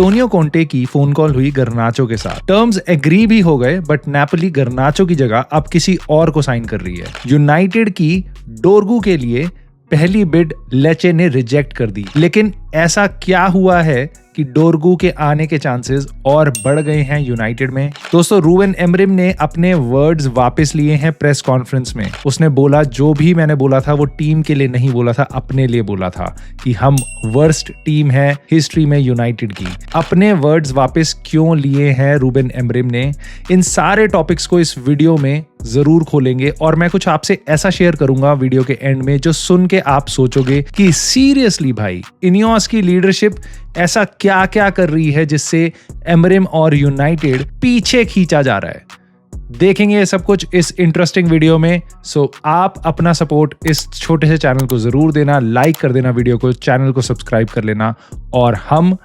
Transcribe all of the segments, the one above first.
Antonio कोंटे की phone call हुई गर्नाचो के साथ। टर्म्स एग्री भी हो गए, बट नेपोली गर्नाचो की जगह अब किसी और को साइन कर रही है। यूनाइटेड की डोरगू के लिए पहली बिड लेचे ने रिजेक्ट कर दी, लेकिन ऐसा क्या हुआ है कि डोरगू के आने के चांसेस और बढ़ गए हैं यूनाइटेड में। दोस्तों, रूबेन एमरिम ने अपने वर्ड्स वापस लिए हैं प्रेस कॉन्फ्रेंस में। उसने बोला जो भी मैंने बोला था वो टीम के लिए नहीं बोला था, अपने लिए बोला था कि हम वर्स्ट टीम है हिस्ट्री में यूनाइटेड की। अपने वर्ड्स वापस क्यों लिए हैं रूबेन एमरिम ने, इन सारे टॉपिक्स को इस वीडियो में जरूर खोलेंगे और मैं कुछ आपसे ऐसा शेयर करूंगा वीडियो के एंड में जो सुन के आप सोचोगे कि सीरियसली भाई, इनियोस की लीडरशिप ऐसा क्या क्या कर रही है जिससे एमरिम और यूनाइटेड पीछे खींचा जा रहा है। देखेंगे ये सब कुछ इस इंटरेस्टिंग वीडियो में। सो आप अपना सपोर्ट इस छोटे से चैनल को जरूर देना, लाइक कर देना वीडियो को, चैनल को सब्सक्राइब कर लेना और हम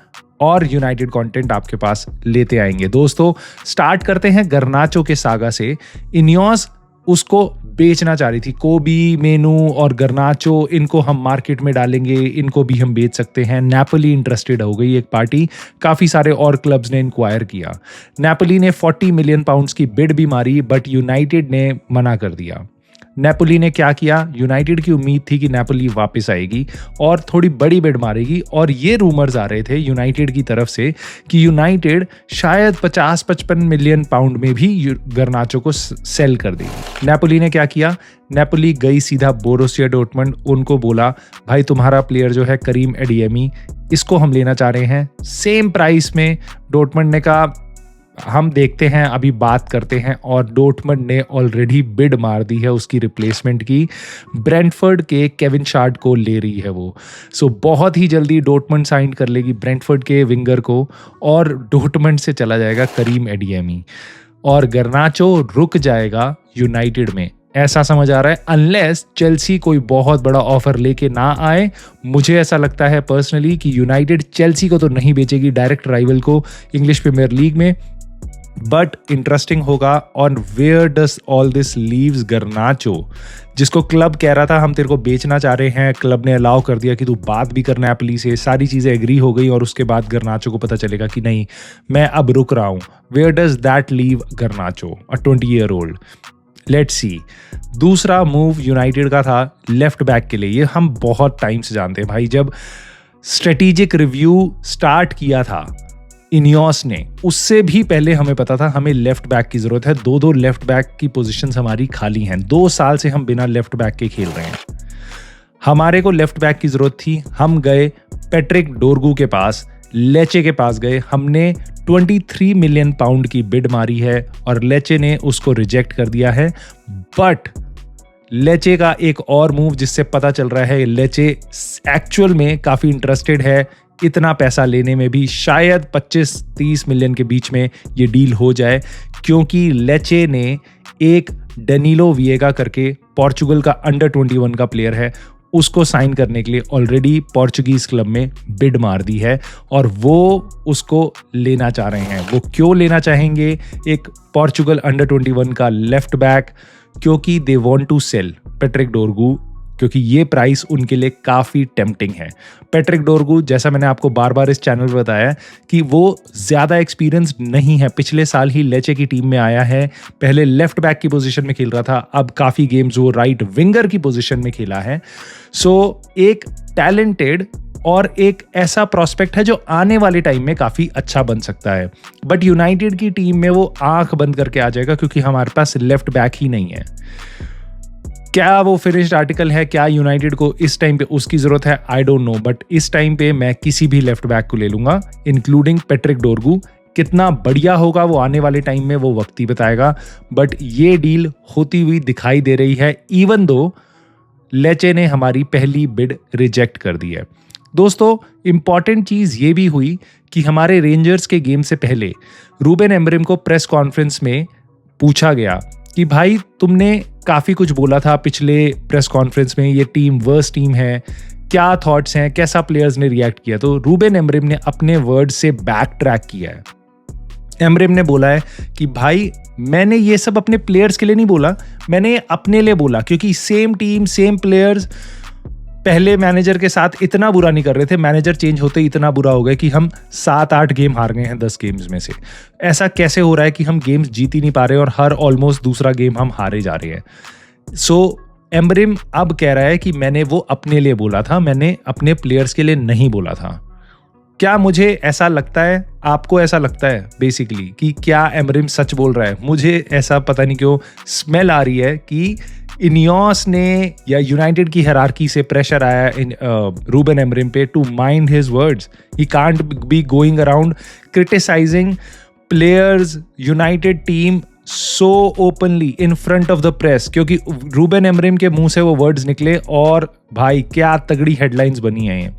और यूनाइटेड कंटेंट आपके पास लेते आएंगे। दोस्तों, स्टार्ट करते हैं गर्नाचो के सागा से। इनियोस उसको बेचना चाह रही थी। कोबी, मेनू और गर्नाचो, इनको हम मार्केट में डालेंगे, इनको भी हम बेच सकते हैं। नेपोली इंटरेस्टेड हो गई एक पार्टी, काफी सारे और क्लब्स ने इंक्वायर किया। नेपोली ने 40 मिलियन पाउंड्स की बिड भी मारी, बट यूनाइटेड ने मना कर दिया। नेपोली ने क्या किया, यूनाइटेड की उम्मीद थी कि नेपोली वापस आएगी और थोड़ी बड़ी बिड मारेगी, और ये रूमर्स आ रहे थे यूनाइटेड की तरफ से कि यूनाइटेड शायद 50-55 मिलियन पाउंड में भी गर्नाचो को सेल कर देगी। नेपोली ने क्या किया, नेपोली गई सीधा बोरुसिया डॉर्टमुंड, उनको बोला भाई तुम्हारा प्लेयर जो है करीम एडियमी, इसको हम लेना चाह रहे हैं सेम प्राइस में। डॉर्टमुंड ने कहा हम देखते हैं, अभी बात करते हैं, और डॉर्टमुंड ने ऑलरेडी बिड मार दी है उसकी रिप्लेसमेंट की। ब्रेंटफोर्ड के केविन शार्ड को ले रही है वो। सो बहुत ही जल्दी डॉर्टमुंड साइन कर लेगी ब्रेंटफोर्ड के विंगर को और डॉर्टमुंड से चला जाएगा करीम एडियमी और गर्नाचो रुक जाएगा यूनाइटेड में, ऐसा समझ आ रहा है, अनलेस चेल्सी कोई बहुत बड़ा ऑफर लेके ना आए। मुझे ऐसा लगता है पर्सनली कि यूनाइटेड चेल्सी को तो नहीं बेचेगी, डायरेक्ट राइवल को इंग्लिश प्रीमियर लीग में। बट इंटरेस्टिंग होगा on where does all this leaves Garnacho, जिसको क्लब कह रहा था हम तेरे को बेचना चाह रहे हैं, क्लब ने अलाउ कर दिया कि तू बात भी कर नेपोली से, सारी चीजें एग्री हो गई और उसके बाद गर्नाचो को पता चलेगा कि नहीं मैं अब रुक रहा हूं। Where does that leave Garnacho, a 20-year-old? Let's see. दूसरा मूव यूनाइटेड का था लेफ्ट बैक के लिए। ये हम बहुत टाइम से जानते हैं भाई, जब स्ट्रेटेजिक रिव्यू स्टार्ट किया था इनियोस ने, उससे भी पहले हमें पता था हमें लेफ्ट बैक की जरूरत है। 2 लेफ्ट बैक की पोजीशंस हमारी खाली हैं। 2 साल से हम बिना लेफ्ट बैक के खेल रहे हैं। हमारे को लेफ्ट बैक की जरूरत थी। हम गए पैट्रिक डोरगू के पास, लेचे के पास गए। हमने 23 मिलियन पाउंड की बिड मारी है और लेचे ने उसको रिजेक्ट कर दिया है। बट लेचे का एक और मूव जिससे पता चल रहा है लेचे एक्चुअल में काफी इंटरेस्टेड है, इतना पैसा लेने में भी, शायद 25-30 मिलियन के बीच में ये डील हो जाए, क्योंकि लेचे ने एक डेनिलो विएगा करके पोर्चुगल का अंडर 21 का प्लेयर है, उसको साइन करने के लिए ऑलरेडी पोर्चुगीज क्लब में बिड मार दी है और वो उसको लेना चाह रहे हैं। वो क्यों लेना चाहेंगे एक पोर्चुगल अंडर 21 का लेफ्ट बैक? क्योंकि they want to sell Patrick Dorgu, क्योंकि ये प्राइस उनके लिए काफी टेम्पटिंग है। पैट्रिक डोरगू, जैसा मैंने आपको बार बार इस चैनल पर बताया कि वो ज्यादा एक्सपीरियंस नहीं है, पिछले साल ही लेचे की टीम में आया है, पहले लेफ्ट बैक की पोजीशन में खेल रहा था, अब काफी गेम्स वो राइट विंगर की पोजीशन में खेला है। सो एक टैलेंटेड और एक ऐसा प्रोस्पेक्ट है जो आने वाले टाइम में काफी अच्छा बन सकता है। बट यूनाइटेड की टीम में वो आंख बंद करके आ जाएगा क्योंकि हमारे पास लेफ्ट बैक ही नहीं है। क्या वो फिनिश्ड आर्टिकल है? क्या यूनाइटेड को इस टाइम पे उसकी जरूरत है? आई डोंट नो, बट इस टाइम पे मैं किसी भी लेफ्ट बैक को ले लूंगा, इंक्लूडिंग पैट्रिक डोरगू। कितना बढ़िया होगा वो आने वाले टाइम में वो वक्त ही बताएगा, बट ये डील होती हुई दिखाई दे रही है, इवन दो लेचे ने हमारी पहली बिड रिजेक्ट कर दी है। दोस्तों, इंपॉर्टेंट चीज ये भी हुई कि हमारे रेंजर्स के गेम से पहले रूबेन एमरिम को प्रेस कॉन्फ्रेंस में पूछा गया कि भाई तुमने काफी कुछ बोला था पिछले प्रेस कॉन्फ्रेंस में, ये टीम वर्स्ट टीम है, क्या थॉट्स हैं, कैसा प्लेयर्स ने रिएक्ट किया? तो रूबेन एमरिम ने अपने वर्ड से बैक ट्रैक किया है। एमरिम ने बोला है कि भाई मैंने ये सब अपने प्लेयर्स के लिए नहीं बोला, मैंने अपने लिए बोला, क्योंकि सेम टीम सेम प्लेयर्स, पहले मैनेजर के साथ इतना बुरा नहीं कर रहे थे, मैनेजर चेंज होते ही इतना बुरा हो गया कि हम 7-8 गेम हार गए हैं 10 गेम्स में से। ऐसा कैसे हो रहा है कि हम गेम्स जीत ही नहीं पा रहे और हर ऑलमोस्ट दूसरा गेम हम हारे जा रहे हैं। सो एमरिम अब कह रहा है कि मैंने वो अपने लिए बोला था, मैंने अपने प्लेयर्स के लिए नहीं बोला था। क्या मुझे ऐसा लगता है, आपको ऐसा लगता है बेसिकली कि क्या एमरिम सच बोल रहा है? मुझे ऐसा पता नहीं क्यों स्मेल आ रही है कि इनियोस ने या यूनाइटेड की हायरार्की से प्रेशर आया रूबेन एमरिम पे to mind his words. He can't be going around criticising players, United team so openly in front of the press, क्योंकि रूबेन एमरिम के मुंह से वो वर्ड्स निकले और भाई क्या तगड़ी हेडलाइंस बनी है ये।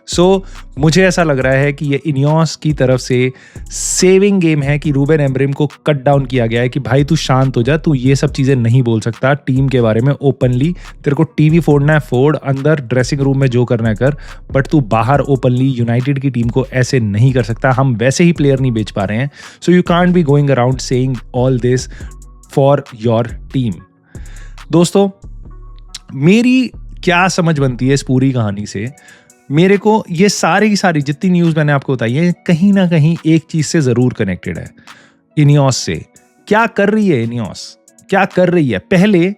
सो मुझे ऐसा लग रहा है कि ये इनियोस की तरफ से सेविंग गेम है कि रूबेन एमरिम को कट डाउन किया गया है कि भाई तू शांत हो जा, तू ये सब चीज़ें नहीं बोल सकता टीम के बारे में ओपनली। तेरे को टीवी फोड़ना है फोड़, अंदर ड्रेसिंग रूम में जो करना है कर, बट तू बाहर ओपनली यूनाइटेड की टीम को ऐसे नहीं कर सकता। हम वैसे ही प्लेयर नहीं बेच पा रहे हैं। So you can't be going around saying all this for your team. दोस्तों, मेरी क्या समझ बनती है इस पूरी कहानी से? मेरे को ये सारी की सारी जितनी न्यूज़ मैंने आपको बताई है कहीं ना कहीं एक चीज़ से ज़रूर कनेक्टेड है, इनियोस से। क्या कर रही है इनियोस, क्या कर रही है? पहले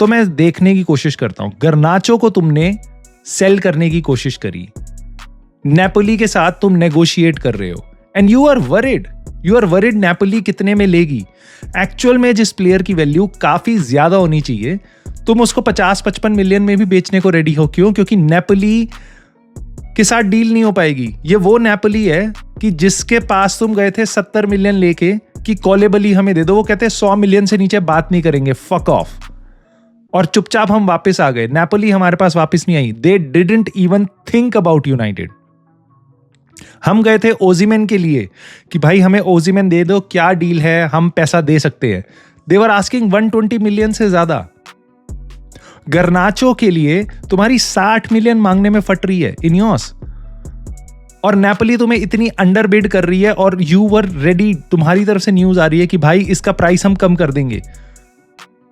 तो मैं देखने की कोशिश करता हूँ, गर्नाचो को तुमने सेल करने की कोशिश करी, नेपोली के साथ तुम नेगोशिएट कर रहे हो and you are worried Napoli कितने में लेगी। एक्चुअल में जिस प्लेयर की वैल्यू काफ़ी ज़्यादा होनी चाहिए, तुम उसको 50-55 मिलियन में भी बेचने को रेडी हो। क्यों? क्योंकि नेपोली के साथ डील नहीं हो पाएगी। ये वो नेपोली है कि जिसके पास तुम गए थे 70 मिलियन लेके कि कॉलेबली हमें दे दो, वो कहते हैं 100 मिलियन से नीचे बात नहीं करेंगे, फक ऑफ। और चुपचाप हम वापस आ गए, नेपोली हमारे पास वापस नहीं आई। They didn't even think about United. हम गए थे ओजिमेन के लिए कि भाई हमें ओजिमेन दे दो, क्या डील है, हम पैसा दे सकते हैं। दे वर आस्किंग 120 मिलियन से ज्यादा। गर्नाचो के लिए तुम्हारी 60 मिलियन मांगने में फट रही है इनियोस, और नेपोली तुम्हें इतनी अंडर बिड कर रही है और यू वर रेडी। तुम्हारी तरफ से न्यूज आ रही है कि भाई इसका प्राइस हम कम कर देंगे,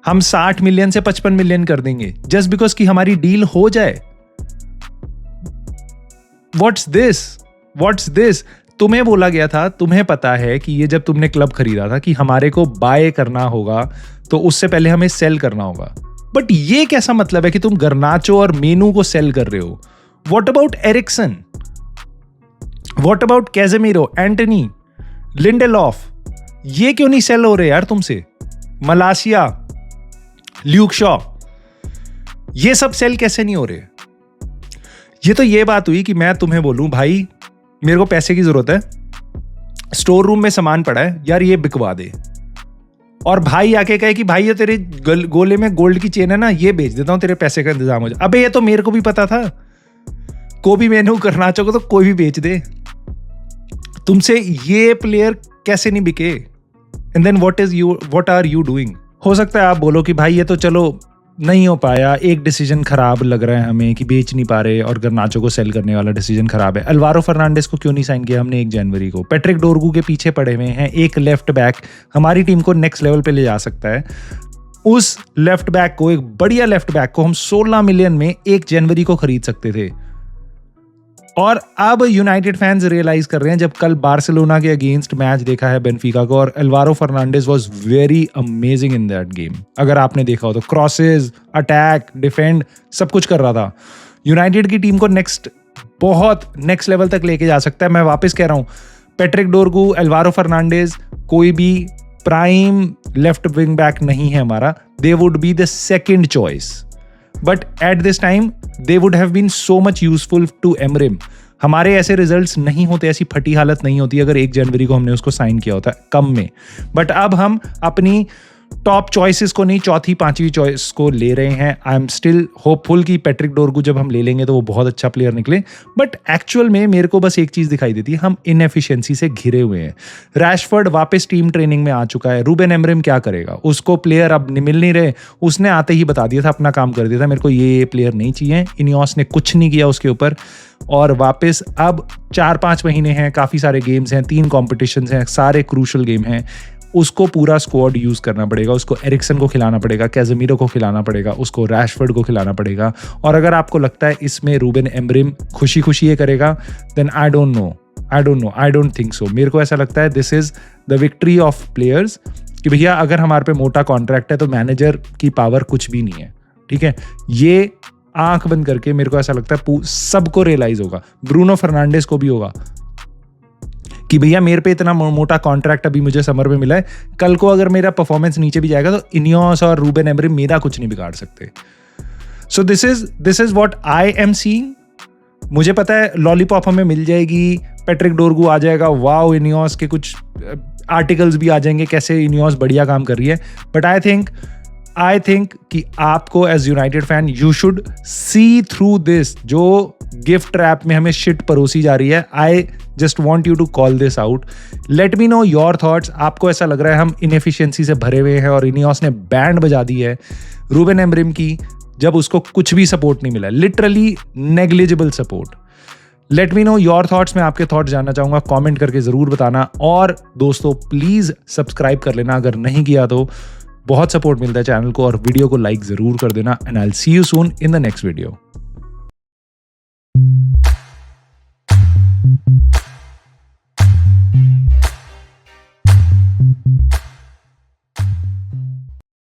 हम 60 मिलियन से 55 मिलियन कर देंगे जस्ट बिकॉज कि हमारी डील हो जाए। What's this? तुम्हें बोला गया था, तुम्हें पता है कि ये जब तुमने क्लब खरीदा था कि हमारे को बाय करना होगा तो उससे पहले हमें सेल करना होगा। बट ये कैसा मतलब है कि तुम गर्नाचो और मेनू को सेल कर रहे हो? What about Eriksen? What about Casemiro, Antony, Lindelof? ये क्यों नहीं सेल हो रहे यार तुमसे? मलासिया, ल्यूक शॉ, ये सब सेल कैसे नहीं हो रहे? ये तो ये बात हुई कि मैं तुम्हें बोलूं भाई मेरे को पैसे की जरूरत है, स्टोर रूम में सामान पड़ा है यार, ये बिकवा दे, और भाई आके कहे कि भाई ये तेरे गोले में गोल्ड की चेन है ना, ये बेच देता हूं, तेरे पैसे का इंतजाम हो जाए। अबे ये तो मेरे को भी पता था, को भी मेनू करना चाहो तो कोई भी बेच दे। तुमसे ये प्लेयर कैसे नहीं बिके? And then what are you doing? हो सकता है आप बोलो कि भाई ये तो चलो नहीं हो पाया, एक डिसीजन खराब लग रहा है हमें कि बेच नहीं पा रहे और गर्नाचो को सेल करने वाला डिसीजन खराब है। अल्वारो फर्नांडिस को क्यों नहीं साइन किया हमने 1 जनवरी को? पैट्रिक डोरगू के पीछे पड़े हुए हैं, एक लेफ्ट बैक हमारी टीम को नेक्स्ट लेवल पे ले जा सकता है। उस लेफ्ट बैक को, एक बढ़िया लेफ्ट बैक को हम 16 मिलियन में 1 जनवरी को खरीद सकते थे। और अब यूनाइटेड फैंस रियलाइज कर रहे हैं, जब कल बार्सिलोना के अगेंस्ट मैच देखा है बेनफिका को, और Alvaro Fernandez was very amazing in that game. अगर आपने देखा हो तो क्रॉसेस, अटैक, डिफेंड सब कुछ कर रहा था। यूनाइटेड की टीम को बहुत नेक्स्ट लेवल तक लेके जा सकता है। मैं वापस कह रहा हूं, पैट्रिक डोरगू, अल्वारो फर्नांडिस कोई भी प्राइम लेफ्ट विंग बैक नहीं है हमारा। They would be the second choice, but at this time they would have been so much useful to Amorim. हमारे ऐसे रिजल्ट्स नहीं होते, ऐसी फटी हालत नहीं होती अगर 1 जनवरी को हमने उसको साइन किया होता कम में। बट अब हम अपनी टॉप चॉइसेस को नहीं, 4th 5वीं चॉइस को ले रहे हैं। आई एम स्टिल होपफुल कि पैट्रिक डोरगू जब हम ले लेंगे तो वो बहुत अच्छा प्लेयर निकले। बट एक्चुअल में मेरे को बस एक चीज़ दिखाई देती है, हम इनएफिशिएंसी से घिरे हुए हैं। रैशफोर्ड वापस टीम ट्रेनिंग में आ चुका है, रूबेन एमरिम क्या करेगा? उसको प्लेयर अब मिल नहीं रहे। उसने आते ही बता दिया था, अपना काम कर दिया था, मेरे को ये प्लेयर नहीं चाहिए। इनियोस ने कुछ नहीं किया उसके ऊपर, और वापस अब 4-5 महीने हैं, काफ़ी सारे गेम्स हैं, 3 कॉम्पिटिशन्स हैं, सारे क्रूशल गेम हैं। उसको पूरा स्क्वाड यूज करना पड़ेगा, उसको एरिक्सन को खिलाना पड़ेगा, कैज़ेमीरो को खिलाना पड़ेगा, उसको रैशफोर्ड को खिलाना पड़ेगा। और अगर आपको लगता है इसमें रूबेन एमरिम खुशी खुशी ये करेगा, then I don't know, I don't think so. मेरे को ऐसा लगता है this is the victory of players कि भैया अगर हमारे पे मोटा कॉन्ट्रैक्ट है तो मैनेजर की पावर कुछ भी नहीं है, ठीक है। ये आंख बंद करके मेरे को ऐसा लगता है सबको रियलाइज होगा, ब्रूनो फर्नांडिस को भी होगा कि भैया मेरे पे इतना मोटा कॉन्ट्रैक्ट अभी मुझे समर में मिला है, कल को अगर मेरा परफॉर्मेंस नीचे भी जाएगा तो इनियोस और रूबेन एमरिम मेरा कुछ नहीं बिगाड़ सकते। So this is what I am seeing. मुझे पता है लॉलीपॉप हमें मिल जाएगी, पैट्रिक डोरगू आ जाएगा, वाओ इनियोस के कुछ आर्टिकल्स भी आ जाएंगे कैसे इनियोस बढ़िया काम कर रही है, बट आई थिंक कि आपको as United fan you should see through this. जो गिफ्ट रैप में हमें शिट परोसी जा रही है, I just want you to call this out. Let me know your thoughts. आपको ऐसा लग रहा है हम इनएफिशिएंसी से भरे हुए हैं और इनियोस ने बैंड बजा दी है रूबेन एमरिम की जब उसको कुछ भी सपोर्ट नहीं मिला, literally negligible support. Late me know your thoughts. मैं आपके थॉट्स जानना चाहूंगा, कमेंट करके जरूर बताना। और दोस्तों प्लीज सब्सक्राइब कर लेना अगर नहीं किया तो, बहुत सपोर्ट मिलता है चैनल को, और वीडियो को लाइक जरूर कर देना। And I will see you soon in the next video.